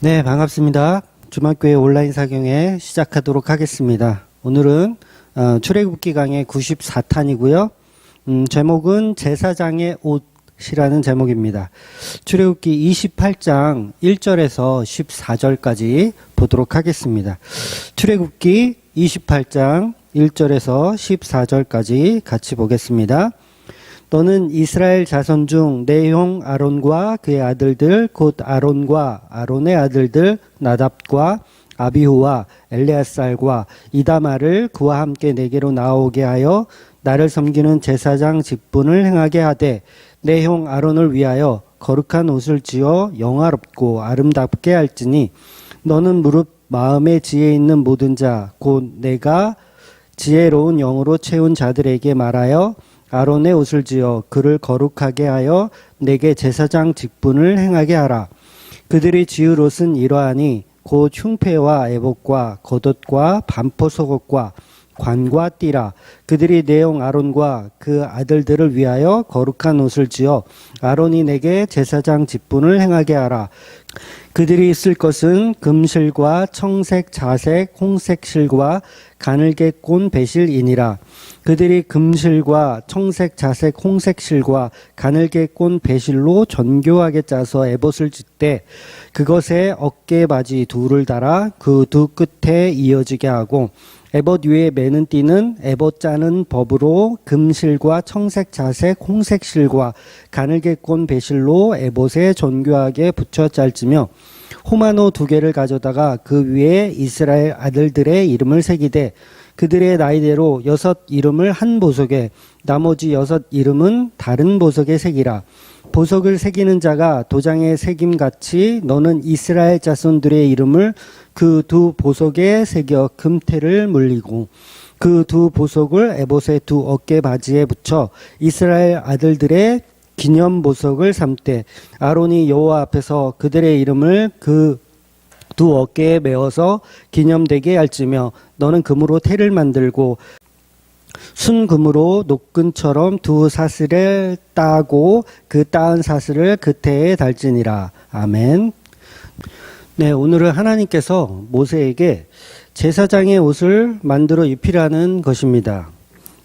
네, 반갑습니다. 주말교회 온라인 사경회 시작하도록 하겠습니다. 오늘은 출애굽기 강의 94탄이고요. 제목은 제사장의 옷이라는 제목입니다. 출애굽기 28장 1절에서 14절까지 보도록 하겠습니다. 출애굽기 28장 1절에서 14절까지 같이 보겠습니다. 너는 이스라엘 자손 중 내 형 아론과 그의 아들들 곧 아론과 아론의 아들들 나답과 아비후와 엘레아살과 이다마를 그와 함께 내게로 나오게 하여 나를 섬기는 제사장 직분을 행하게 하되 내 형 아론을 위하여 거룩한 옷을 지어 영화롭고 아름답게 할지니 너는 무릇 마음에 지혜 있는 모든 자 곧 내가 지혜로운 영으로 채운 자들에게 말하여 아론의 옷을 지어 그를 거룩하게 하여 내게 제사장 직분을 행하게 하라. 그들이 지을 옷은 이러하니 곧 흉패와 에봇과 겉옷과 반포 속옷과 관과 띠라. 그들이 내 형 아론과 그 아들들을 위하여 거룩한 옷을 지어 아론이 내게 제사장 직분을 행하게 하라. 그들이 쓸 것은 금실과 청색, 자색, 홍색 실과 가늘게 꼰 배실이니라. 그들이 금실과 청색, 자색, 홍색 실과 가늘게 꼰 배실로 정교하게 짜서 에봇을 짓되 그것에 어깨 바지 둘을 달아 그 두 끝에 이어지게 하고 에봇 위에 매는 띠는 에봇 짜는 법으로 금실과 청색, 자색, 홍색 실과 가늘게 꼰 배실로 에봇에 정교하게 붙여 짤지며 호마노 2개를 가져다가 그 위에 이스라엘 아들들의 이름을 새기되 그들의 나이대로 6 이름을 한 보석에 나머지 6 이름은 다른 보석에 새기라. 보석을 새기는 자가 도장에 새김같이 너는 이스라엘 자손들의 이름을 그 두 보석에 새겨 금테를 물리고 그 두 보석을 에봇의 두 어깨 바지에 붙여 이스라엘 아들들의 기념 보석을 삼되 아론이 여호와 앞에서 그들의 이름을 그 두 어깨에 메어서 기념되게 할지며 너는 금으로 테를 만들고 순금으로 녹근처럼 두 사슬을 따고 그 따은 사슬을 그 태에 달지니라. 아멘. 네, 오늘은 하나님께서 모세에게 제사장의 옷을 만들어 입히라는 것입니다.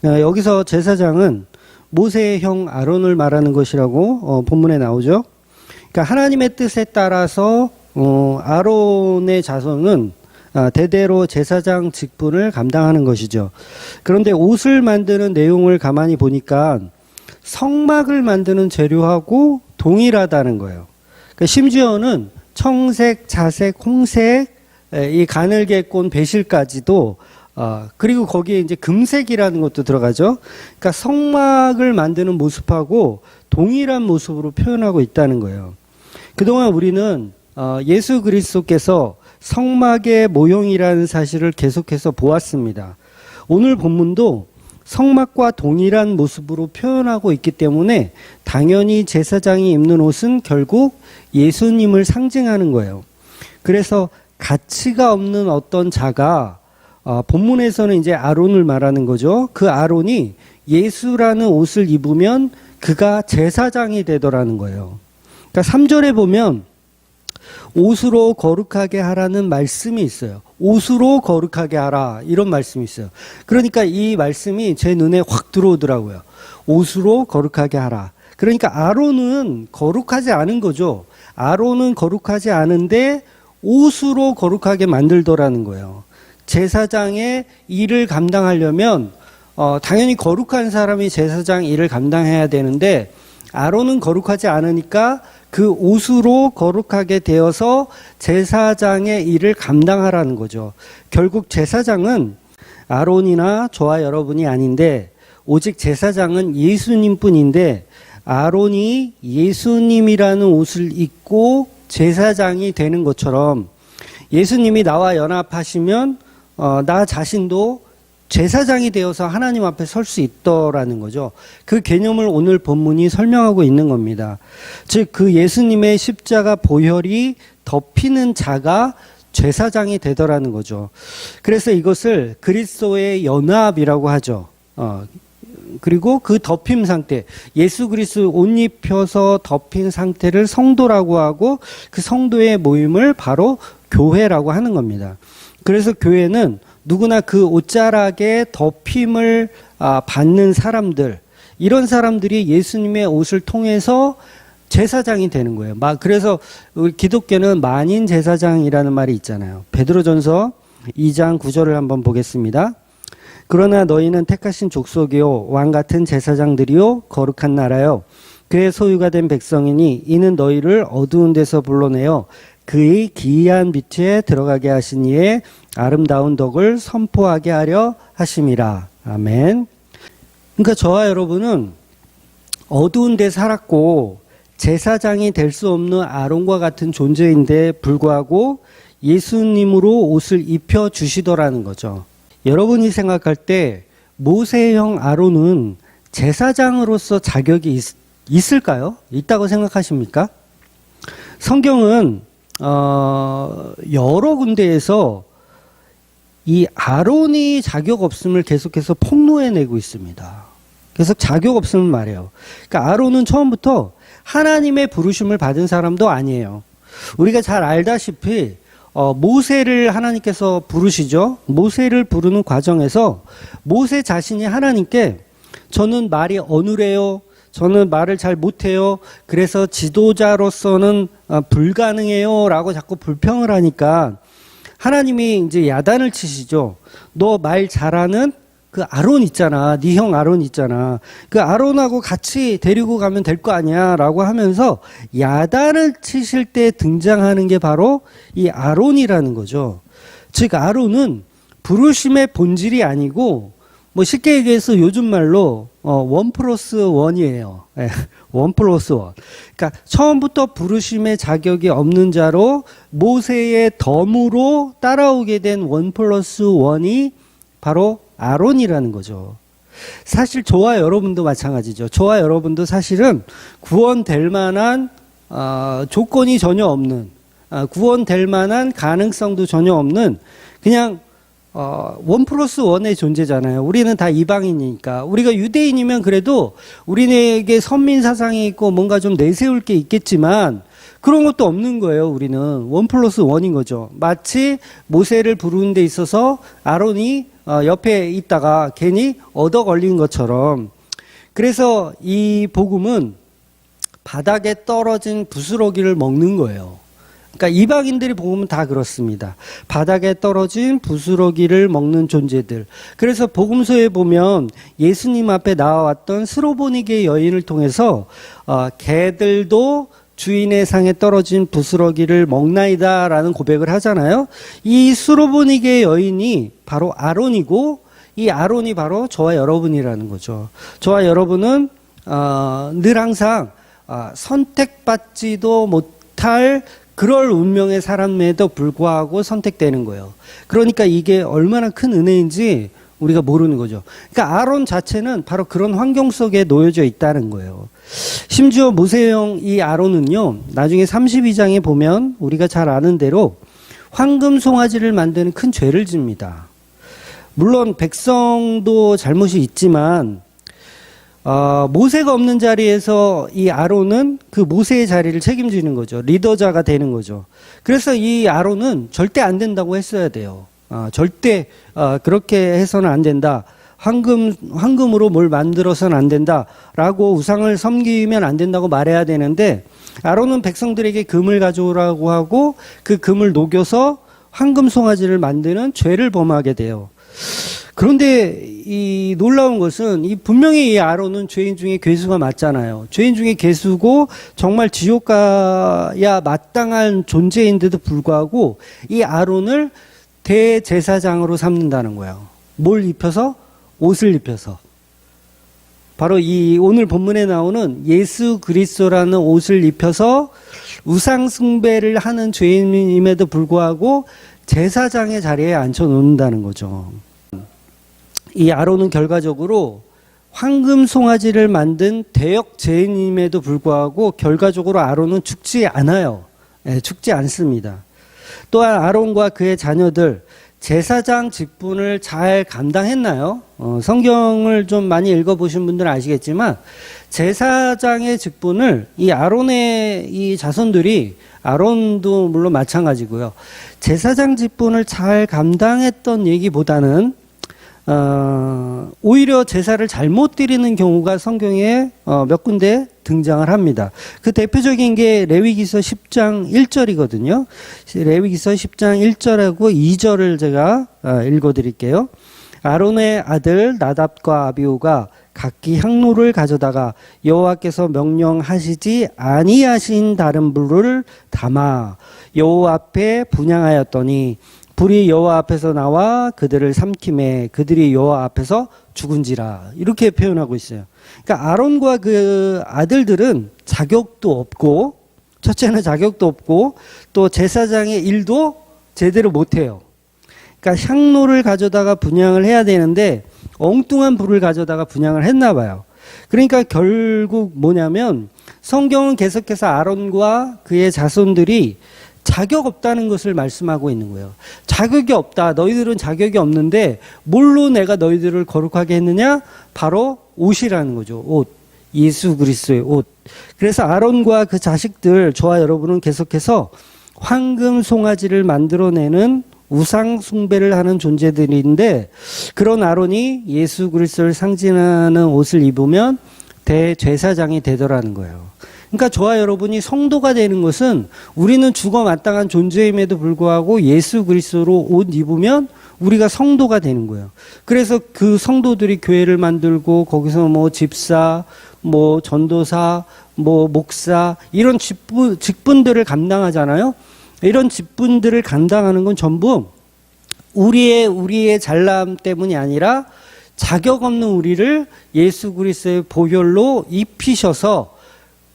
여기서 제사장은 모세의 형 아론을 말하는 것이라고 본문에 나오죠. 그러니까 하나님의 뜻에 따라서 아론의 자손은 대대로 제사장 직분을 감당하는 것이죠. 그런데 옷을 만드는 내용을 가만히 보니까 성막을 만드는 재료하고 동일하다는 거예요. 그러니까 심지어는 청색, 자색, 홍색, 이 가늘게 꼰 배실까지도 그리고 거기에 이제 금색이라는 것도 들어가죠. 그러니까 성막을 만드는 모습하고 동일한 모습으로 표현하고 있다는 거예요. 그동안 우리는 예수 그리스도께서 성막의 모형이라는 사실을 계속해서 보았습니다. 오늘 본문도 성막과 동일한 모습으로 표현하고 있기 때문에 당연히 제사장이 입는 옷은 결국 예수님을 상징하는 거예요. 그래서 가치가 없는 어떤 자가 본문에서는 이제 아론을 말하는 거죠. 그 아론이 예수라는 옷을 입으면 그가 제사장이 되더라는 거예요. 그러니까 3절에 보면 옷으로 거룩하게 하라는 말씀이 있어요. 옷으로 거룩하게 하라 이런 말씀이 있어요. 그러니까 이 말씀이 제 눈에 확 들어오더라고요. 옷으로 거룩하게 하라. 그러니까 아론은 거룩하지 않은 거죠. 아론은 거룩하지 않은데 옷으로 거룩하게 만들더라는 거예요. 제사장의 일을 감당하려면 당연히 거룩한 사람이 제사장 일을 감당해야 되는데 아론은 거룩하지 않으니까 그 옷으로 거룩하게 되어서 제사장의 일을 감당하라는 거죠. 결국 제사장은 아론이나 저와 여러분이 아닌데 오직 제사장은 예수님뿐인데 아론이 예수님이라는 옷을 입고 제사장이 되는 것처럼 예수님이 나와 연합하시면 나 자신도 제사장이 되어서 하나님 앞에 설 수 있더라는 거죠. 그 개념을 오늘 본문이 설명하고 있는 겁니다. 즉 그 예수님의 십자가 보혈이 덮이는 자가 제사장이 되더라는 거죠. 그래서 이것을 그리스도의 연합이라고 하죠. 그리고 그 덮임 상태, 예수 그리스도 옷 입혀서 덮인 상태를 성도라고 하고 그 성도의 모임을 바로 교회라고 하는 겁니다. 그래서 교회는 누구나 그 옷자락에 덮임을 받는 사람들, 이런 사람들이 예수님의 옷을 통해서 제사장이 되는 거예요. 그래서 우리 기독교는 만인 제사장이라는 말이 있잖아요. 베드로전서 2장 9절을 한번 보겠습니다. 그러나 너희는 택하신 족속이요 왕 같은 제사장들이요 거룩한 나라요 그의 소유가 된 백성이니 이는 너희를 어두운 데서 불러내어 그의 기이한 빛에 들어가게 하신 이의 아름다운 덕을 선포하게 하려 하심이라. 아멘. 그러니까 저와 여러분은 어두운 데 살았고 제사장이 될 수 없는 아론과 같은 존재인데 불구하고 예수님으로 옷을 입혀 주시더라는 거죠. 여러분이 생각할 때 모세형 아론은 제사장으로서 자격이 있을까요? 있다고 생각하십니까? 성경은 여러 군데에서 이 아론이 자격 없음을 계속해서 폭로해내고 있습니다. 그래서 자격 없음을 말해요. 그러니까 아론은 처음부터 하나님의 부르심을 받은 사람도 아니에요. 우리가 잘 알다시피 모세를 하나님께서 부르시죠. 모세를 부르는 과정에서 모세 자신이 하나님께 저는 말이 어눌해요. 저는 말을 잘 못해요. 그래서 지도자로서는 불가능해요. 라고 자꾸 불평을 하니까 하나님이 이제 야단을 치시죠. 너 말 잘하는 그 아론 있잖아. 네 형 아론 있잖아. 그 아론하고 같이 데리고 가면 될 거 아니야. 라고 하면서 야단을 치실 때 등장하는 게 바로 이 아론이라는 거죠. 즉 아론은 부르심의 본질이 아니고 뭐 쉽게 얘기해서 요즘 말로 1+1이에요. 1+1. 그러니까 처음부터 부르심의 자격이 없는 자로 모세의 덤으로 따라오게 된 1+1이 바로 아론이라는 거죠. 사실 저와 여러분도 마찬가지죠. 저와 여러분도 사실은 구원될 만한 조건이 전혀 없는, 구원될 만한 가능성도 전혀 없는 그냥 1+1의 존재잖아요. 우리는 다 이방인이니까. 우리가 유대인이면 그래도 우리에게 선민 사상이 있고 뭔가 좀 내세울 게 있겠지만 그런 것도 없는 거예요. 우리는 1+1인 거죠. 마치 모세를 부르는 데 있어서 아론이 옆에 있다가 괜히 얻어 걸린 것처럼. 그래서 이 복음은 바닥에 떨어진 부스러기를 먹는 거예요. 그러니까 이방인들이 복음은 다 그렇습니다. 바닥에 떨어진 부스러기를 먹는 존재들. 그래서 복음서에 보면 예수님 앞에 나와왔던 스로보니게 여인을 통해서 개들도 주인의 상에 떨어진 부스러기를 먹나이다 라는 고백을 하잖아요. 이 스로보니게 여인이 바로 아론이고 이 아론이 바로 저와 여러분이라는 거죠. 저와 여러분은 늘 항상 선택받지도 못할 그럴 운명의 사람에도 불구하고 선택되는 거예요. 그러니까 이게 얼마나 큰 은혜인지 우리가 모르는 거죠. 그러니까 아론 자체는 바로 그런 환경 속에 놓여져 있다는 거예요. 심지어 모세형 이 아론은요, 나중에 32장에 보면 우리가 잘 아는 대로 황금 송아지를 만드는 큰 죄를 집니다. 물론 백성도 잘못이 있지만 모세가 없는 자리에서 이 아론은 그 모세의 자리를 책임지는 거죠. 리더자가 되는 거죠. 그래서 이 아론은 절대 안 된다고 했어야 돼요. 절대 그렇게 해서는 안 된다. 황금으로 뭘 만들어서는 안 된다라고 우상을 섬기면 안 된다고 말해야 되는데 아론은 백성들에게 금을 가져오라고 하고 그 금을 녹여서 황금 송아지를 만드는 죄를 범하게 돼요. 그런데 이 놀라운 것은 분명히 이 아론은 죄인 중에 괴수가 맞잖아요. 죄인 중에 괴수고 정말 지옥 가야 마땅한 존재인데도 불구하고 이 아론을 대제사장으로 삼는다는 거예요. 뭘 입혀서? 옷을 입혀서. 바로 이 오늘 본문에 나오는 예수 그리스도라는 옷을 입혀서 우상 숭배를 하는 죄인임에도 불구하고 제사장의 자리에 앉혀 놓는다는 거죠. 이 아론은 결과적으로 황금 송아지를 만든 대역 죄인임에도 불구하고 결과적으로 아론은 죽지 않아요. 죽지 않습니다. 또한 아론과 그의 자녀들, 제사장 직분을 잘 감당했나요? 성경을 좀 많이 읽어보신 분들은 아시겠지만 제사장의 직분을 이 아론의 이 자손들이, 아론도 물론 마찬가지고요, 제사장 직분을 잘 감당했던 얘기보다는 오히려 제사를 잘못 드리는 경우가 성경에 몇 군데 등장을 합니다. 그 대표적인 게 레위기서 10장 1절이거든요. 레위기서 10장 1절하고 2절을 제가 읽어드릴게요. 아론의 아들 나답과 아비후가 각기 향로를 가져다가 여호와께서 명령하시지 아니하신 다른 불을 담아 여호와 앞에 분향하였더니 불이 여호와 앞에서 나와 그들을 삼키매 그들이 여호와 앞에서 죽은지라, 이렇게 표현하고 있어요. 그러니까 아론과 그 아들들은 자격도 없고, 첫째는 자격도 없고 또 제사장의 일도 제대로 못해요. 그러니까 향로를 가져다가 분향을 해야 되는데 엉뚱한 불을 가져다가 분향을 했나 봐요. 그러니까 결국 뭐냐면 성경은 계속해서 아론과 그의 자손들이 자격 없다는 것을 말씀하고 있는 거예요. 자격이 없다. 너희들은 자격이 없는데 뭘로 내가 너희들을 거룩하게 했느냐? 바로 옷이라는 거죠. 옷. 예수 그리스도의 옷. 그래서 아론과 그 자식들, 저와 여러분은 계속해서 황금 송아지를 만들어내는 우상 숭배를 하는 존재들인데, 그런 아론이 예수 그리스도를 상징하는 옷을 입으면 대제사장이 되더라는 거예요. 그러니까 저와 여러분이 성도가 되는 것은 우리는 죽어 마땅한 존재임에도 불구하고 예수 그리스도로 옷 입으면 우리가 성도가 되는 거예요. 그래서 그 성도들이 교회를 만들고 거기서 뭐 집사, 뭐 전도사, 뭐 목사, 이런 직분들을 감당하잖아요. 이런 직분들을 감당하는 건 전부 우리의 잘남 때문이 아니라 자격 없는 우리를 예수 그리스도의 보혈로 입히셔서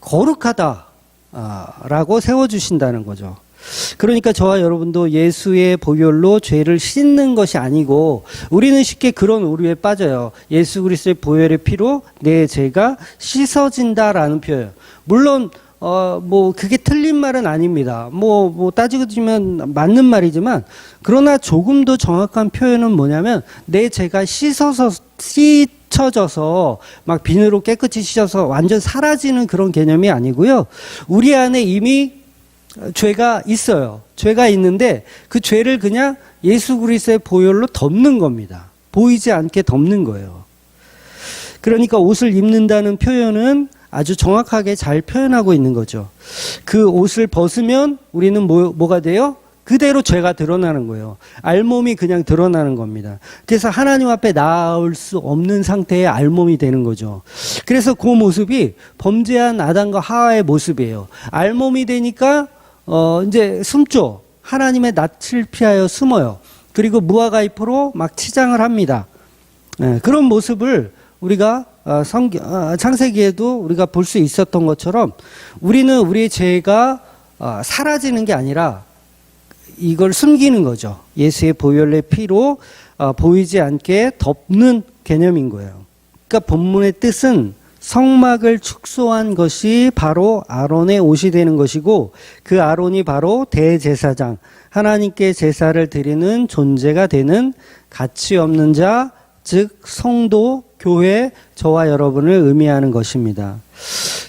거룩하다라고 세워주신다는 거죠. 그러니까 저와 여러분도 예수의 보혈로 죄를 씻는 것이 아니고, 우리는 쉽게 그런 오류에 빠져요. 예수 그리스도의 보혈의 피로 내 죄가 씻어진다라는 표현. 물론 뭐 그게 틀린 말은 아닙니다. 뭐 따지고 보면 맞는 말이지만, 그러나 조금 더 정확한 표현은 뭐냐면 내 죄가 씻어져서 막 비누로 깨끗이 씻어서 완전 사라지는 그런 개념이 아니고요. 우리 안에 이미 죄가 있어요. 죄가 있는데 그 죄를 그냥 예수 그리스도의 보혈로 덮는 겁니다. 보이지 않게 덮는 거예요. 그러니까 옷을 입는다는 표현은 아주 정확하게 잘 표현하고 있는 거죠. 그 옷을 벗으면 우리는 뭐가 돼요? 그대로 죄가 드러나는 거예요. 알몸이 그냥 드러나는 겁니다. 그래서 하나님 앞에 나올 수 없는 상태의 알몸이 되는 거죠. 그래서 그 모습이 범죄한 아담과 하와의 모습이에요. 알몸이 되니까 이제 숨죠. 하나님의 낯을 피하여 숨어요. 그리고 무화과 잎으로 막 치장을 합니다. 그런 모습을 우리가 창세기에도 우리가 볼 수 있었던 것처럼, 우리는 우리의 죄가 사라지는 게 아니라 이걸 숨기는 거죠. 예수의 보혈의 피로 보이지 않게 덮는 개념인 거예요. 그러니까 본문의 뜻은 성막을 축소한 것이 바로 아론의 옷이 되는 것이고, 그 아론이 바로 대제사장, 하나님께 제사를 드리는 존재가 되는 가치 없는 자, 즉 성도, 교회, 저와 여러분을 의미하는 것입니다.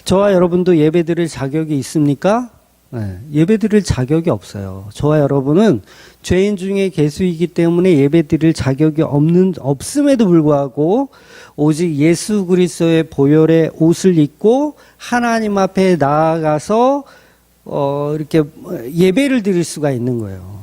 저와 여러분도 예배드릴 자격이 있습니까? 네, 예배드릴 자격이 없어요. 저와 여러분은 죄인 중에 괴수이기 때문에 예배드릴 자격이 없음에도 불구하고 오직 예수 그리스도의 보혈의 옷을 입고 하나님 앞에 나아가서 이렇게 예배를 드릴 수가 있는 거예요.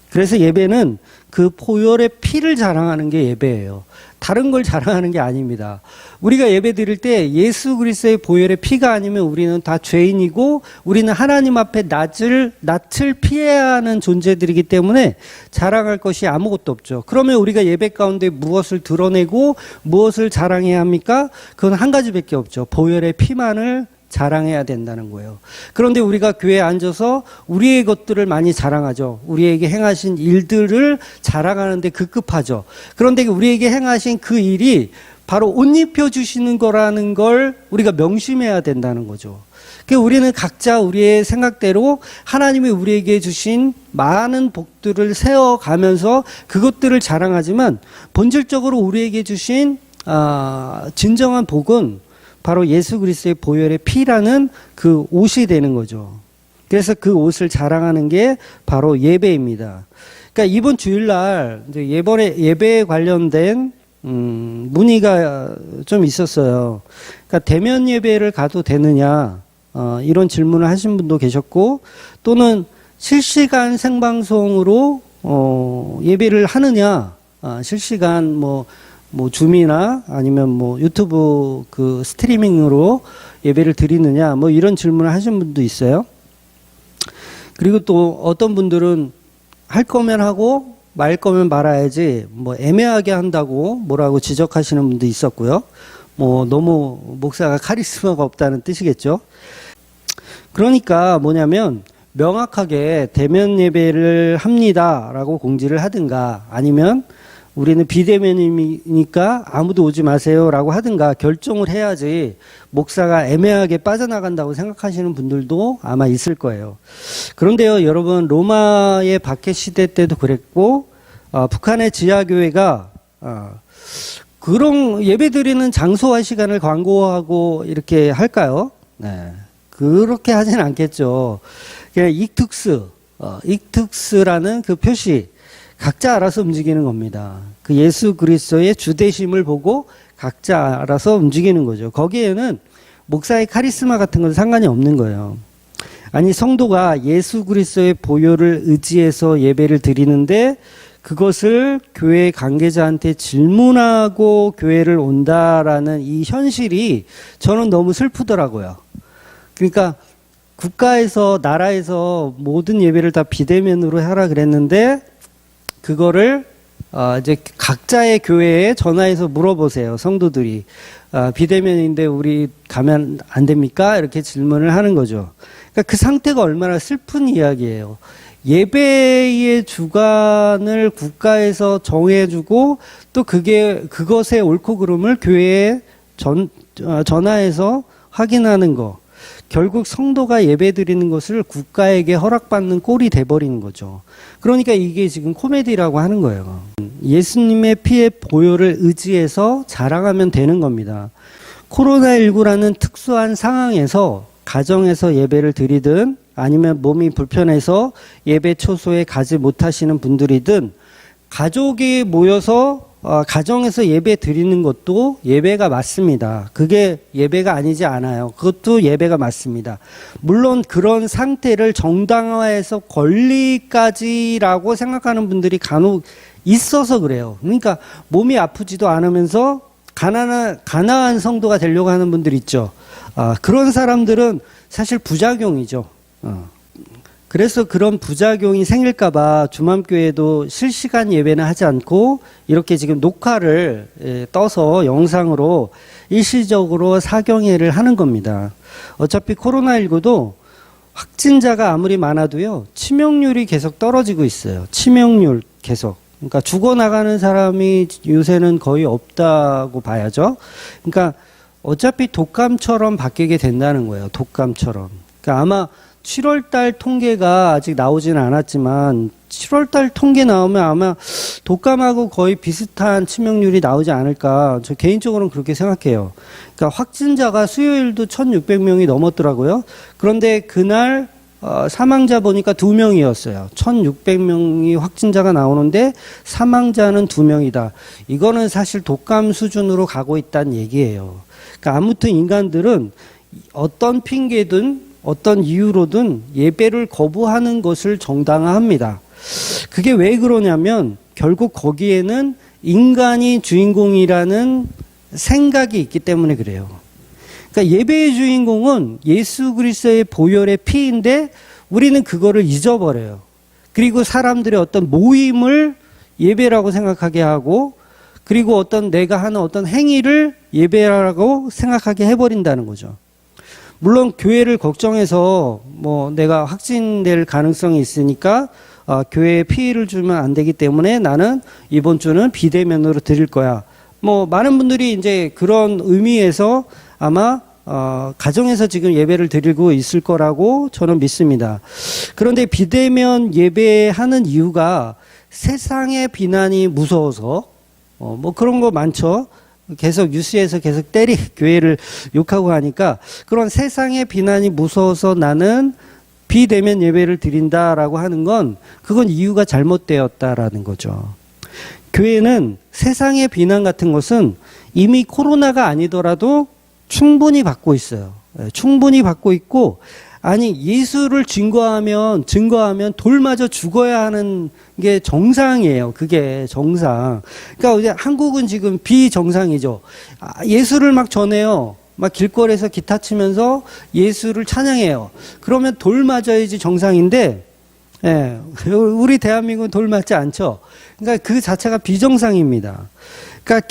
그래서 예배는 그 보혈의 피를 자랑하는 게 예배예요. 다른 걸 자랑하는 게 아닙니다. 우리가 예배 드릴 때 예수 그리스도의 보혈의 피가 아니면 우리는 다 죄인이고, 우리는 하나님 앞에 낯을 피해야 하는 존재들이기 때문에 자랑할 것이 아무것도 없죠. 그러면 우리가 예배 가운데 무엇을 드러내고 무엇을 자랑해야 합니까? 그건 한 가지밖에 없죠. 보혈의 피만을 자랑해야 된다는 거예요. 그런데 우리가 교회에 앉아서 우리의 것들을 많이 자랑하죠. 우리에게 행하신 일들을 자랑하는데 급급하죠. 그런데 우리에게 행하신 그 일이 바로 옷 입혀주시는 거라는 걸 우리가 명심해야 된다는 거죠. 그러니까 우리는 각자 우리의 생각대로 하나님이 우리에게 주신 많은 복들을 세워가면서 그것들을 자랑하지만 본질적으로 우리에게 주신 진정한 복은 바로 예수 그리스도의 보혈의 피라는 그 옷이 되는 거죠. 그래서 그 옷을 자랑하는 게 바로 예배입니다. 그러니까 이번 주일날 이제 예배에 관련된 문의가 좀 있었어요. 그러니까 대면 예배를 가도 되느냐 이런 질문을 하신 분도 계셨고, 또는 실시간 생방송으로 예배를 하느냐, 실시간 뭐 줌이나 아니면 뭐 유튜브 그 스트리밍으로 예배를 드리느냐, 뭐 이런 질문을 하신 분도 있어요. 그리고 또 어떤 분들은 할 거면 하고 말 거면 말아야지 뭐 애매하게 한다고 뭐라고 지적하시는 분도 있었고요. 뭐 너무 목사가 카리스마가 없다는 뜻이겠죠. 그러니까 뭐냐면 명확하게 대면 예배를 합니다라고 공지를 하든가, 아니면 우리는 비대면이니까 아무도 오지 마세요라고 하든가 결정을 해야지, 목사가 애매하게 빠져나간다고 생각하시는 분들도 아마 있을 거예요. 그런데요, 여러분, 로마의 박해 시대 때도 그랬고, 북한의 지하교회가 그런 예배드리는 장소와 시간을 광고하고 이렇게 할까요? 네, 그렇게 하진 않겠죠. 그냥 익툭스라는 그 표시, 각자 알아서 움직이는 겁니다. 그 예수 그리스도의 주되심을 보고 각자 알아서 움직이는 거죠. 거기에는 목사의 카리스마 같은 건 상관이 없는 거예요. 아니, 성도가 예수 그리스도의 보혈을 의지해서 예배를 드리는데 그것을 교회 관계자한테 질문하고 교회를 온다라는 이 현실이 저는 너무 슬프더라고요. 그러니까 국가에서, 나라에서 모든 예배를 다 비대면으로 하라 그랬는데 그거를 이제 각자의 교회에 전화해서 물어보세요. 성도들이 비대면인데 우리 가면 안 됩니까? 이렇게 질문을 하는 거죠. 그러니까 그 상태가 얼마나 슬픈 이야기예요. 예배의 주관을 국가에서 정해주고 또 그것의 옳고 그름을 교회에 전화해서 확인하는 거. 결국 성도가 예배 드리는 것을 국가에게 허락받는 꼴이 돼버리는 거죠. 그러니까 이게 지금 코미디라고 하는 거예요. 예수님의 피의 보혈을 의지해서 자랑하면 되는 겁니다. 코로나19라는 특수한 상황에서 가정에서 예배를 드리든 아니면 몸이 불편해서 예배 초소에 가지 못하시는 분들이든 가족이 모여서 가정에서 예배 드리는 것도 예배가 맞습니다. 그게 예배가 아니지 않아요. 그것도 예배가 맞습니다. 물론 그런 상태를 정당화해서 권리까지라고 생각하는 분들이 간혹 있어서 그래요. 그러니까 몸이 아프지도 않으면서 가난한 성도가 되려고 하는 분들 있죠. 그런 사람들은 사실 부작용이죠. 그래서 그런 부작용이 생길까봐 주맘교회도 실시간 예배는 하지 않고 이렇게 지금 녹화를 떠서 영상으로 일시적으로 사경회를 하는 겁니다. 어차피 코로나19도 확진자가 아무리 많아도요, 치명률이 계속 떨어지고 있어요. 치명률 계속. 그러니까 죽어나가는 사람이 요새는 거의 없다고 봐야죠. 그러니까 어차피 독감처럼 바뀌게 된다는 거예요. 독감처럼. 그러니까 아마 7월달 통계가 아직 나오지는 않았지만 7월달 통계 나오면 아마 독감하고 거의 비슷한 치명률이 나오지 않을까, 저 개인적으로는 그렇게 생각해요. 그러니까 확진자가 수요일도 1,600명이 넘었더라고요. 그런데 그날 사망자 보니까 2명이었어요. 1,600명이 확진자가 나오는데 사망자는 2명이다. 이거는 사실 독감 수준으로 가고 있다는 얘기예요. 그러니까 아무튼 인간들은 어떤 핑계든 어떤 이유로든 예배를 거부하는 것을 정당화합니다. 그게 왜 그러냐면 결국 거기에는 인간이 주인공이라는 생각이 있기 때문에 그래요. 그러니까 예배의 주인공은 예수 그리스도의 보혈의 피인데 우리는 그거를 잊어버려요. 그리고 사람들의 어떤 모임을 예배라고 생각하게 하고, 그리고 어떤 내가 하는 어떤 행위를 예배라고 생각하게 해버린다는 거죠. 물론 교회를 걱정해서 뭐 내가 확진될 가능성이 있으니까 교회에 피해를 주면 안 되기 때문에 나는 이번 주는 비대면으로 드릴 거야. 뭐 많은 분들이 이제 그런 의미에서 아마 가정에서 지금 예배를 드리고 있을 거라고 저는 믿습니다. 그런데 비대면 예배하는 이유가 세상의 비난이 무서워서 뭐 그런 거 많죠. 계속 뉴스에서 계속 교회를 욕하고 하니까 그런 세상의 비난이 무서워서 나는 비대면 예배를 드린다라고 하는 건 그건 이유가 잘못되었다라는 거죠. 교회는 세상의 비난 같은 것은 이미 코로나가 아니더라도 충분히 받고 있어요. 충분히 받고 있고, 아니 예수를 증거하면 돌마저 죽어야 하는 게 정상이에요. 그게 정상. 그러니까 한국은 지금 비정상이죠. 예수를 막 전해요. 막 길거리에서 기타 치면서 예수를 찬양해요. 그러면 돌 맞아야지 정상인데, 우리 대한민국은 돌 맞지 않죠. 그러니까 그 자체가 비정상입니다. 그러니까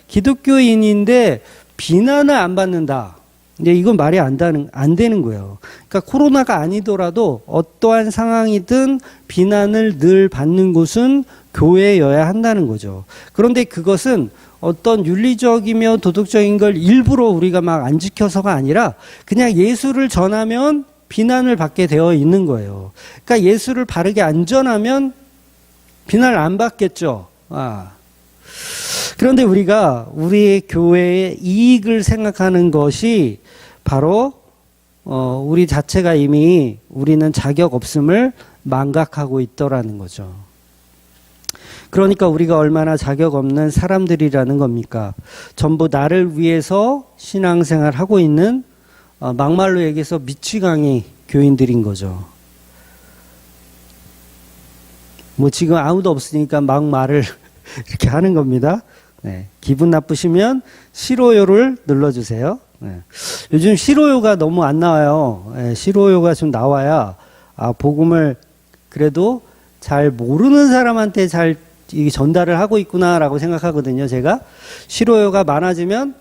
기독교인인데 비난을 안 받는다. 근데 이건 말이 안 되는 거예요. 그러니까 코로나가 아니더라도 어떠한 상황이든 비난을 늘 받는 곳은 교회여야 한다는 거죠. 그런데 그것은 어떤 윤리적이며 도덕적인 걸 일부러 우리가 막 안 지켜서가 아니라 그냥 예수를 전하면 비난을 받게 되어 있는 거예요. 그러니까 예수를 바르게 안 전하면 비난을 안 받겠죠. 그런데 우리가 우리의 교회의 이익을 생각하는 것이 바로 우리 자체가 이미 우리는 자격 없음을 망각하고 있더라는 거죠. 그러니까 우리가 얼마나 자격 없는 사람들이라는 겁니까? 전부 나를 위해서 신앙생활 하고 있는 막말로 얘기해서 미치광이 교인들인 거죠. 뭐 지금 아무도 없으니까 막 말을 이렇게 하는 겁니다. 네. 기분 나쁘시면 싫어요를 눌러주세요. 네. 요즘 싫어요가 너무 안 나와요. 네. 싫어요가 좀 나와야 복음을 그래도 잘 모르는 사람한테 잘 전달을 하고 있구나라고 생각하거든요. 제가 싫어요가 많아지면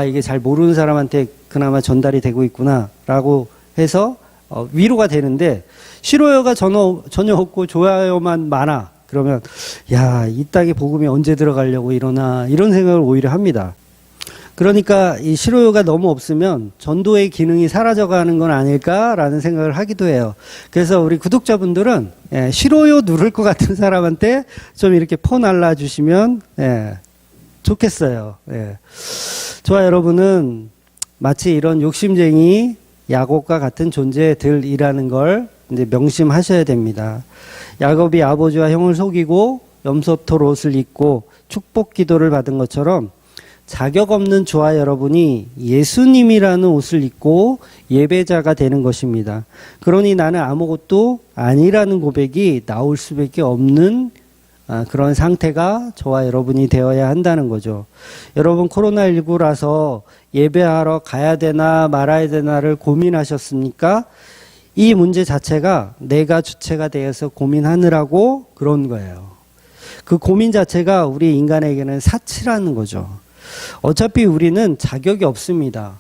이게 잘 모르는 사람한테 그나마 전달이 되고 있구나라고 해서 위로가 되는데, 싫어요가 전혀 없고 좋아요만 많아. 그러면 이 땅에 복음이 언제 들어가려고 이러나 이런 생각을 오히려 합니다. 그러니까 이 싫어요가 너무 없으면 전도의 기능이 사라져가는 건 아닐까라는 생각을 하기도 해요. 그래서 우리 구독자분들은 싫어요 누를 것 같은 사람한테 좀 이렇게 퍼 날라주시면 좋겠어요. 저와 여러분은 마치 이런 욕심쟁이 야곱과 같은 존재들이라는 걸 이제 명심하셔야 됩니다. 야곱이 아버지와 형을 속이고 염소털 옷을 입고 축복 기도를 받은 것처럼 자격 없는 저와 여러분이 예수님이라는 옷을 입고 예배자가 되는 것입니다. 그러니 나는 아무것도 아니라는 고백이 나올 수밖에 없는 그런 상태가 저와 여러분이 되어야 한다는 거죠. 여러분 코로나19라서 예배하러 가야 되나 말아야 되나를 고민하셨습니까? 이 문제 자체가 내가 주체가 되어서 고민하느라고 그런 거예요. 그 고민 자체가 우리 인간에게는 사치라는 거죠. 어차피 우리는 자격이 없습니다.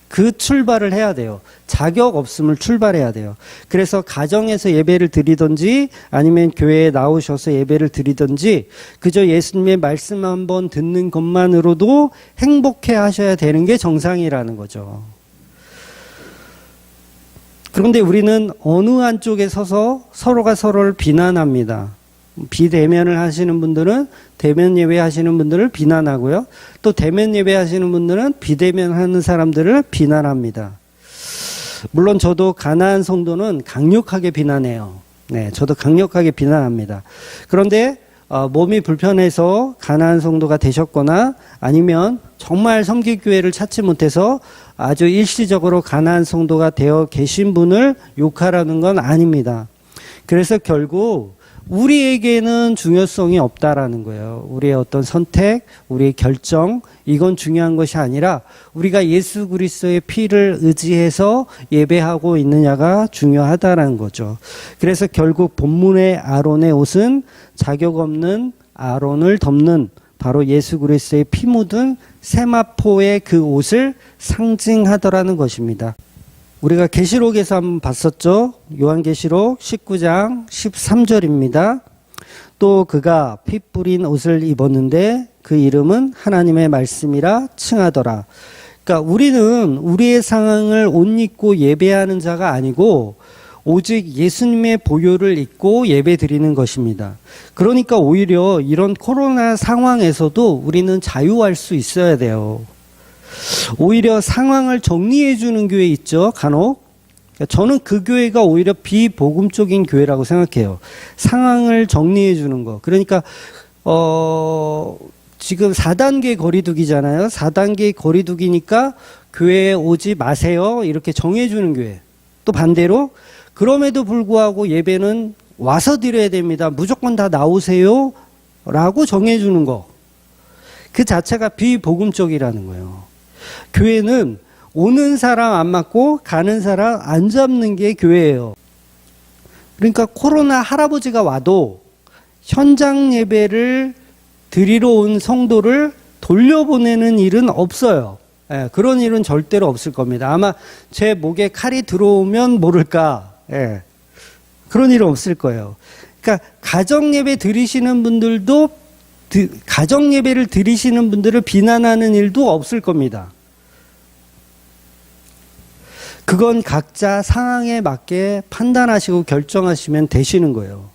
그 출발을 해야 돼요. 자격 없음을 출발해야 돼요. 그래서 가정에서 예배를 드리든지 아니면 교회에 나오셔서 예배를 드리든지 그저 예수님의 말씀 한번 듣는 것만으로도 행복해 하셔야 되는 게 정상이라는 거죠. 그런데 우리는 어느 한쪽에 서서 서로가 서로를 비난합니다. 비대면을 하시는 분들은 대면 예배 하시는 분들을 비난하고요. 또 대면 예배 하시는 분들은 비대면 하는 사람들을 비난합니다. 물론 저도 가나안 성도는 강력하게 비난해요. 저도 강력하게 비난합니다. 그런데 몸이 불편해서 가나안 성도가 되셨거나 아니면 정말 섬기교회를 찾지 못해서 아주 일시적으로 가나안 성도가 되어 계신 분을 욕하라는 건 아닙니다. 그래서 결국 우리에게는 중요성이 없다라는 거예요. 우리의 어떤 선택, 우리의 결정, 이건 중요한 것이 아니라 우리가 예수 그리스도의 피를 의지해서 예배하고 있느냐가 중요하다라는 거죠. 그래서 결국 본문의 아론의 옷은 자격 없는 아론을 덮는 바로 예수 그리스도의 피 묻은 세마포의 그 옷을 상징하더라는 것입니다. 우리가 계시록에서 한번 봤었죠. 요한계시록 19장 13절입니다. 또 그가 피 뿌린 옷을 입었는데 그 이름은 하나님의 말씀이라 칭하더라. 그러니까 우리는 우리의 상황을 옷 입고 예배하는 자가 아니고 오직 예수님의 보혈을 입고 예배 드리는 것입니다. 그러니까 오히려 이런 코로나 상황에서도 우리는 자유할 수 있어야 돼요. 오히려 상황을 정리해 주는 교회 있죠, 간혹. 저는 그 교회가 오히려 비복음적인 교회라고 생각해요. 상황을 정리해 주는 거. 그러니까 지금 4단계 거리두기잖아요. 4단계 거리두기니까 교회에 오지 마세요. 이렇게 정해주는 교회. 또 반대로 그럼에도 불구하고 예배는 와서 드려야 됩니다. 무조건 다 나오세요. 라고 정해주는 거. 그 자체가 비복음적이라는 거예요. 교회는 오는 사람 안 맞고 가는 사람 안 잡는 게 교회예요. 그러니까 코로나 할아버지가 와도 현장 예배를 드리러 온 성도를 돌려보내는 일은 없어요. 예, 그런 일은 절대로 없을 겁니다. 아마 제 목에 칼이 들어오면 모를까. 예, 그런 일은 없을 거예요. 그러니까 가정예배 드리시는 분들도 가정예배를 드리시는 분들을 비난하는 일도 없을 겁니다. 그건 각자 상황에 맞게 판단하시고 결정하시면 되시는 거예요.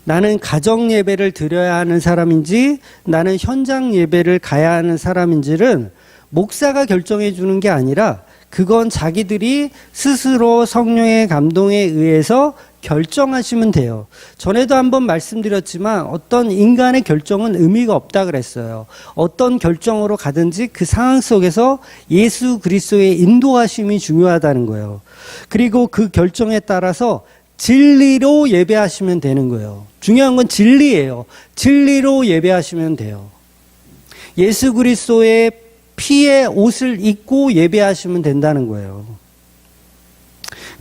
나는 가정 예배를 드려야 하는 사람인지 나는 현장 예배를 가야 하는 사람인지를 목사가 결정해 주는 게 아니라 그건 자기들이 스스로 성령의 감동에 의해서 결정하시면 돼요. 전에도 한번 말씀드렸지만 어떤 인간의 결정은 의미가 없다 그랬어요. 어떤 결정으로 가든지 그 상황 속에서 예수 그리스도의 인도하심이 중요하다는 거예요. 그리고 그 결정에 따라서 진리로 예배하시면 되는 거예요. 중요한 건 진리예요. 진리로 예배하시면 돼요. 예수 그리스도의 피의 옷을 입고 예배하시면 된다는 거예요.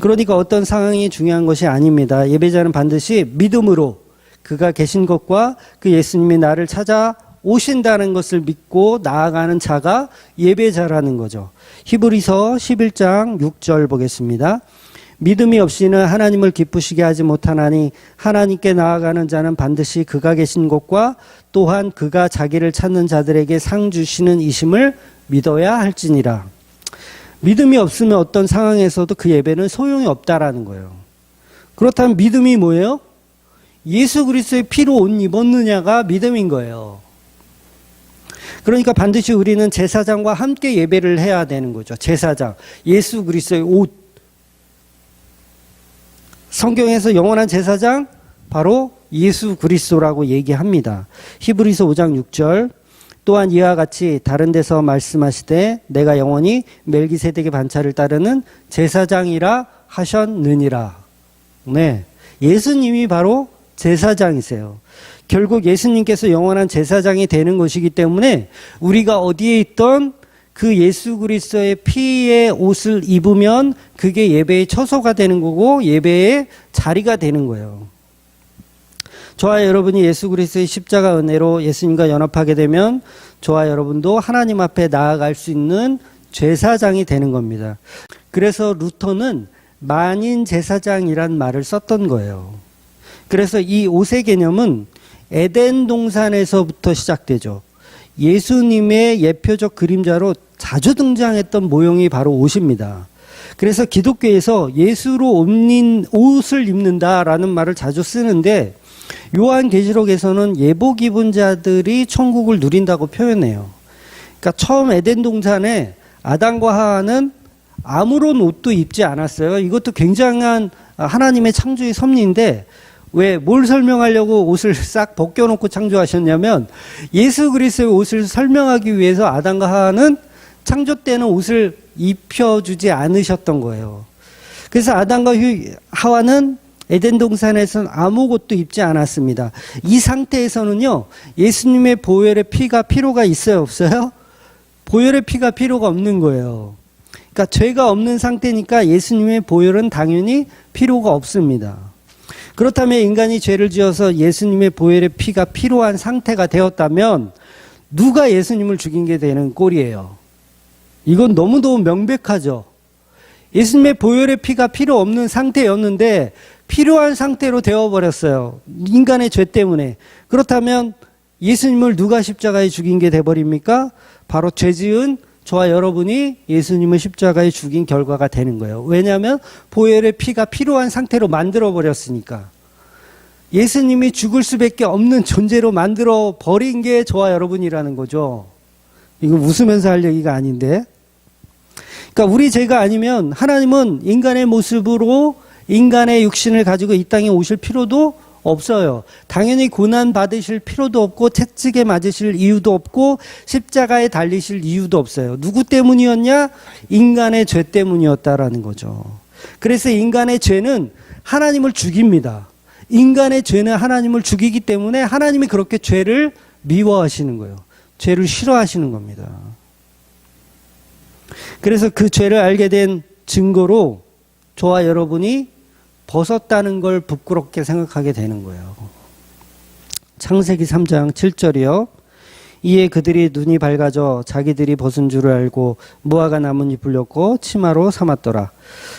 그러니까 어떤 상황이 중요한 것이 아닙니다. 예배자는 반드시 믿음으로 그가 계신 것과 그 예수님이 나를 찾아 오신다는 것을 믿고 나아가는 자가 예배자라는 거죠. 히브리서 11장 6절 보겠습니다. 믿음이 없이는 하나님을 기쁘시게 하지 못하나니 하나님께 나아가는 자는 반드시 그가 계신 곳과 또한 그가 자기를 찾는 자들에게 상 주시는 이심을 믿어야 할지니라. 믿음이 없으면 어떤 상황에서도 그 예배는 소용이 없다라는 거예요. 그렇다면 믿음이 뭐예요? 예수 그리스도의 피로 옷 입었느냐가 믿음인 거예요. 그러니까 반드시 우리는 제사장과 함께 예배를 해야 되는 거죠. 제사장, 예수 그리스도의 옷. 성경에서 영원한 제사장 바로 예수 그리스도라고 얘기합니다. 히브리서 5장 6절 또한 이와 같이 다른 데서 말씀하시되 내가 영원히 멜기세덱의 반차를 따르는 제사장이라 하셨느니라. 네, 예수님이 바로 제사장이세요. 결국 예수님께서 영원한 제사장이 되는 것이기 때문에 우리가 어디에 있던 그 예수 그리스도의 피의 옷을 입으면 그게 예배의 처소가 되는 거고 예배의 자리가 되는 거예요. 저와 여러분이 예수 그리스도의 십자가 은혜로 예수님과 연합하게 되면 저와 여러분도 하나님 앞에 나아갈 수 있는 제사장이 되는 겁니다. 그래서 루터는 만인 제사장이란 말을 썼던 거예요. 그래서 이 옷의 개념은 에덴 동산에서부터 시작되죠. 예수님의 예표적 그림자로 자주 등장했던 모형이 바로 옷입니다. 그래서 기독교에서 예수로 옷을 입는다라는 말을 자주 쓰는데 요한계시록에서는 예복 입은 자들이 천국을 누린다고 표현해요. 그러니까 처음 에덴 동산에 아담과 하와는 아무런 옷도 입지 않았어요. 이것도 굉장한 하나님의 창조의 섭리인데 왜 뭘 설명하려고 옷을 싹 벗겨놓고 창조하셨냐면 예수 그리스도의 옷을 설명하기 위해서 아담과 하와는 창조 때는 옷을 입혀주지 않으셨던 거예요. 그래서 아담과 하와는 에덴 동산에서는 아무것도 입지 않았습니다. 이 상태에서는요, 예수님의 보혈의 피가 필요가 있어요, 없어요? 보혈의 피가 필요가 없는 거예요. 그러니까 죄가 없는 상태니까 예수님의 보혈은 당연히 필요가 없습니다. 그렇다면 인간이 죄를 지어서 예수님의 보혈의 피가 필요한 상태가 되었다면 누가 예수님을 죽인 게 되는 꼴이에요. 이건 너무도 명백하죠. 예수님의 보혈의 피가 필요 없는 상태였는데 필요한 상태로 되어버렸어요. 인간의 죄 때문에. 그렇다면 예수님을 누가 십자가에 죽인 게 돼버립니까? 바로 죄 지은 저와 여러분이 예수님을 십자가에 죽인 결과가 되는 거예요. 왜냐하면 보혈의 피가 필요한 상태로 만들어 버렸으니까. 예수님이 죽을 수밖에 없는 존재로 만들어 버린 게 저와 여러분이라는 거죠. 이거 웃으면서 할 얘기가 아닌데. 그러니까 우리 죄가 아니면 하나님은 인간의 모습으로 인간의 육신을 가지고 이 땅에 오실 필요도 없어요. 당연히 고난 받으실 필요도 없고 채찍에 맞으실 이유도 없고 십자가에 달리실 이유도 없어요. 누구 때문이었냐? 인간의 죄 때문이었다라는 거죠. 그래서 인간의 죄는 하나님을 죽입니다. 인간의 죄는 하나님을 죽이기 때문에 하나님이 그렇게 죄를 미워하시는 거예요. 죄를 싫어하시는 겁니다. 그래서 그 죄를 알게 된 증거로 저와 여러분이 벗었다는 걸 부끄럽게 생각하게 되는 거예요. 창세기 3장 7절이요. 이에 그들이 눈이 밝아져 자기들이 벗은 줄을 알고 무화과 나뭇잎을 엮고 치마로 삼았더라.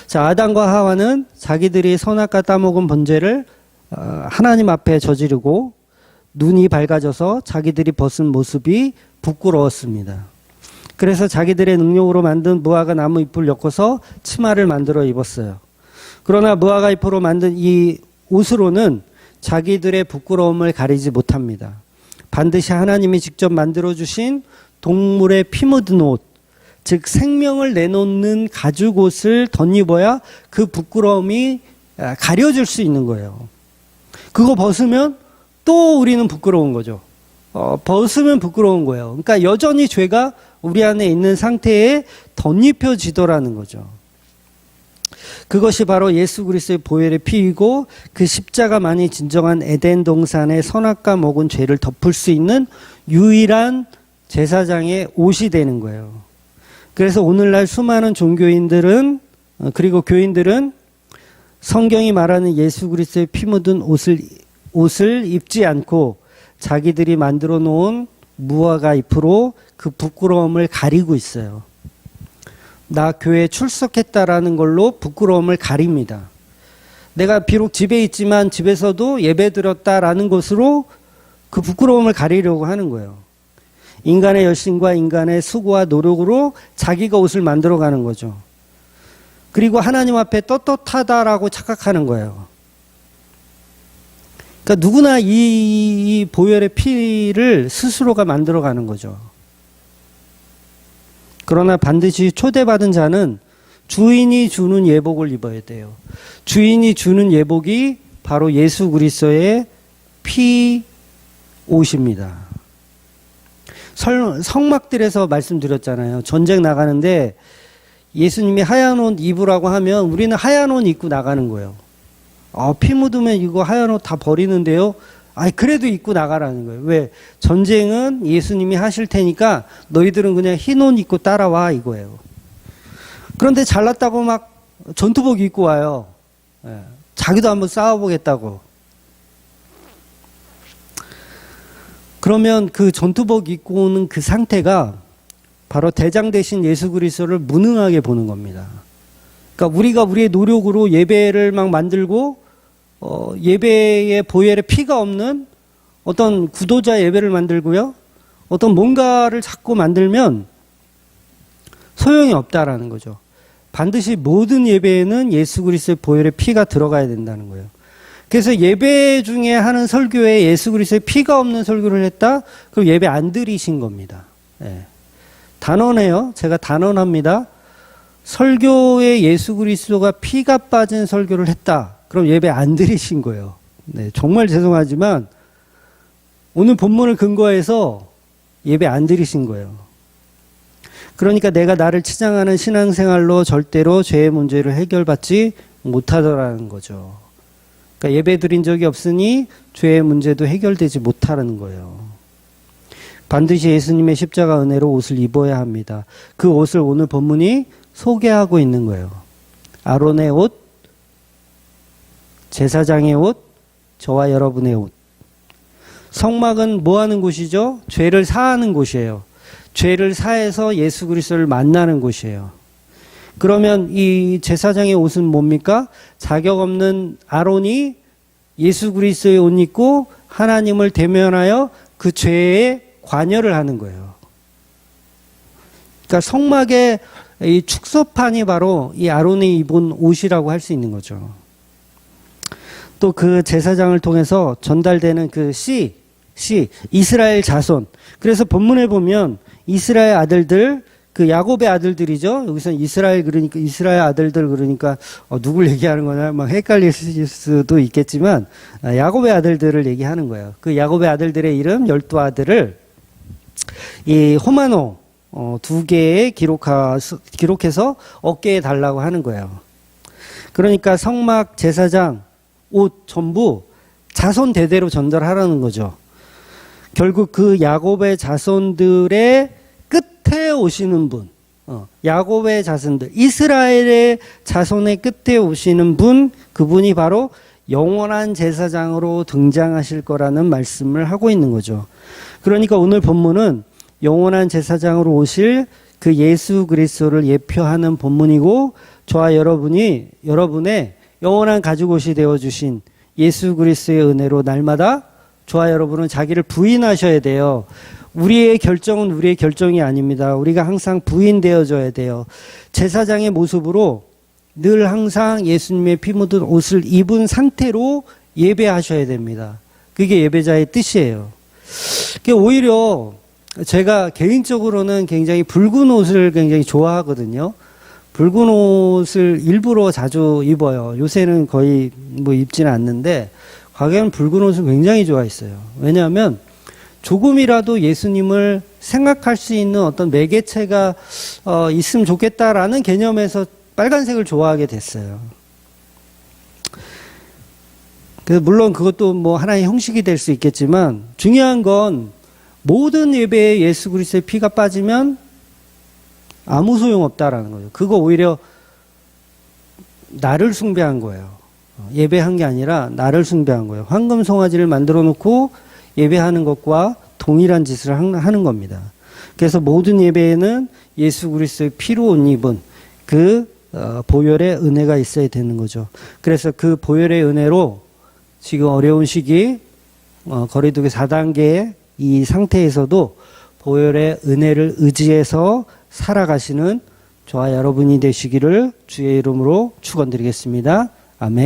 자, 아담과 하와는 자기들이 선악과 따먹은 번제를 하나님 앞에 저지르고 눈이 밝아져서 자기들이 벗은 모습이 부끄러웠습니다. 그래서 자기들의 능력으로 만든 무화과 나무 잎을 엮어서 치마를 만들어 입었어요. 그러나 무화과 잎으로 만든 이 옷으로는 자기들의 부끄러움을 가리지 못합니다. 반드시 하나님이 직접 만들어주신 동물의 피 묻은 옷, 즉 생명을 내놓는 가죽 옷을 덧입어야 그 부끄러움이 가려질 수 있는 거예요. 그거 벗으면 또 우리는 부끄러운 거죠. 벗으면 부끄러운 거예요. 그러니까 여전히 죄가 우리 안에 있는 상태에 덧입혀지더라는 거죠. 그것이 바로 예수 그리스도의 보혈의 피이고 그 십자가만이 진정한 에덴 동산의 선악과 먹은 죄를 덮을 수 있는 유일한 제사장의 옷이 되는 거예요. 그래서 오늘날 수많은 종교인들은 그리고 교인들은 성경이 말하는 예수 그리스도의 피 묻은 옷을 입지 않고 자기들이 만들어 놓은 무화과 잎으로 그 부끄러움을 가리고 있어요. 나 교회에 출석했다라는 걸로 부끄러움을 가립니다. 내가 비록 집에 있지만 집에서도 예배 드렸다라는 것으로 그 부끄러움을 가리려고 하는 거예요. 인간의 열심과 인간의 수고와 노력으로 자기가 옷을 만들어가는 거죠. 그리고 하나님 앞에 떳떳하다라고 착각하는 거예요. 그러니까 누구나 이 보혈의 피를 스스로가 만들어가는 거죠. 그러나 반드시 초대받은 자는 주인이 주는 예복을 입어야 돼요. 주인이 주는 예복이 바로 예수 그리스도의 피 옷입니다. 성막들에서 말씀드렸잖아요. 전쟁 나가는데 예수님이 하얀 옷 입으라고 하면 우리는 하얀 옷 입고 나가는 거예요. 피 묻으면 이거 하얀 옷 다 버리는데요. 그래도 입고 나가라는 거예요. 왜? 전쟁은 예수님이 하실 테니까 너희들은 그냥 흰 옷 입고 따라와 이거예요. 그런데 잘났다고 막 전투복 입고 와요. 자기도 한번 싸워보겠다고. 그러면 그 전투복 입고 오는 그 상태가 바로 대장 대신 예수 그리스도를 무능하게 보는 겁니다. 그러니까 우리가 우리의 노력으로 예배를 막 만들고 예배에 보혈의 피가 없는 어떤 구도자 예배를 만들고요. 어떤 뭔가를 자꾸 만들면 소용이 없다라는 거죠. 반드시 모든 예배에는 예수 그리스도의 보혈의 피가 들어가야 된다는 거예요. 그래서 예배 중에 하는 설교에 예수 그리스도의 피가 없는 설교를 했다? 그럼 예배 안 드리신 겁니다. 단언해요. 제가 단언합니다. 설교에 예수 그리스도가 피가 빠진 설교를 했다. 그럼 예배 안 드리신 거예요. 정말 죄송하지만 오늘 본문을 근거해서 예배 안 드리신 거예요. 그러니까 내가 나를 치장하는 신앙생활로 절대로 죄의 문제를 해결받지 못하더라는 거죠. 그러니까 예배 드린 적이 없으니 죄의 문제도 해결되지 못하는 거예요. 반드시 예수님의 십자가 은혜로 옷을 입어야 합니다. 그 옷을 오늘 본문이 소개하고 있는 거예요. 아론의 옷, 제사장의 옷, 저와 여러분의 옷. 성막은 뭐 하는 곳이죠? 죄를 사하는 곳이에요. 죄를 사해서 예수 그리스도를 만나는 곳이에요. 그러면 이 제사장의 옷은 뭡니까? 자격 없는 아론이 예수 그리스도의 옷 입고 하나님을 대면하여 그 죄에 관여를 하는 거예요. 그러니까 성막의 이 축소판이 바로 이 아론이 입은 옷이라고 할 수 있는 거죠. 또 그 제사장을 통해서 전달되는 그 씨, 이스라엘 자손. 그래서 본문에 보면 이스라엘 아들들, 그 야곱의 아들들이죠. 여기서 이스라엘 그러니까 이스라엘 아들들 그러니까 누굴 얘기하는 거냐 막 헷갈릴 수도 있겠지만 야곱의 아들들을 얘기하는 거예요. 그 야곱의 아들들의 이름 12아들을 이 호마노 2개에 기록해서 어깨에 달라고 하는 거예요. 그러니까 성막 제사장 옷 전부 자손 대대로 전달하라는 거죠. 결국 그 야곱의 자손들의 끝에 오시는 분, 야곱의 자손들, 이스라엘의 자손의 끝에 오시는 분, 그분이 바로 영원한 제사장으로 등장하실 거라는 말씀을 하고 있는 거죠. 그러니까 오늘 본문은 영원한 제사장으로 오실 그 예수 그리스도를 예표하는 본문이고, 저와 여러분이 여러분의 영원한 가죽옷이 되어주신 예수 그리스도의 은혜로 날마다 저와 여러분은 자기를 부인하셔야 돼요. 우리의 결정은 우리의 결정이 아닙니다. 우리가 항상 부인되어져야 돼요. 제사장의 모습으로 늘 항상 예수님의 피 묻은 옷을 입은 상태로 예배하셔야 됩니다. 그게 예배자의 뜻이에요. 오히려 제가 개인적으로는 굉장히 붉은 옷을 굉장히 좋아하거든요. 붉은 옷을 일부러 자주 입어요. 요새는 거의 뭐 입지는 않는데 과거에는 붉은 옷을 굉장히 좋아했어요. 왜냐하면 조금이라도 예수님을 생각할 수 있는 어떤 매개체가 있으면 좋겠다라는 개념에서 빨간색을 좋아하게 됐어요. 물론 그것도 뭐 하나의 형식이 될 수 있겠지만 중요한 건 모든 예배에 예수 그리스도의 피가 빠지면 아무 소용없다라는 거죠. 그거 오히려 나를 숭배한 거예요. 예배한 게 아니라 나를 숭배한 거예요. 황금 송아지를 만들어 놓고 예배하는 것과 동일한 짓을 하는 겁니다. 그래서 모든 예배에는 예수 그리스도의 피로 옷 입은 그 보혈의 은혜가 있어야 되는 거죠. 그래서 그 보혈의 은혜로 지금 어려운 시기 거리두기 4단계의 이 상태에서도 보혈의 은혜를 의지해서 살아가시는 저와 여러분이 되시기를 주의 이름으로 축원드리겠습니다. 아멘.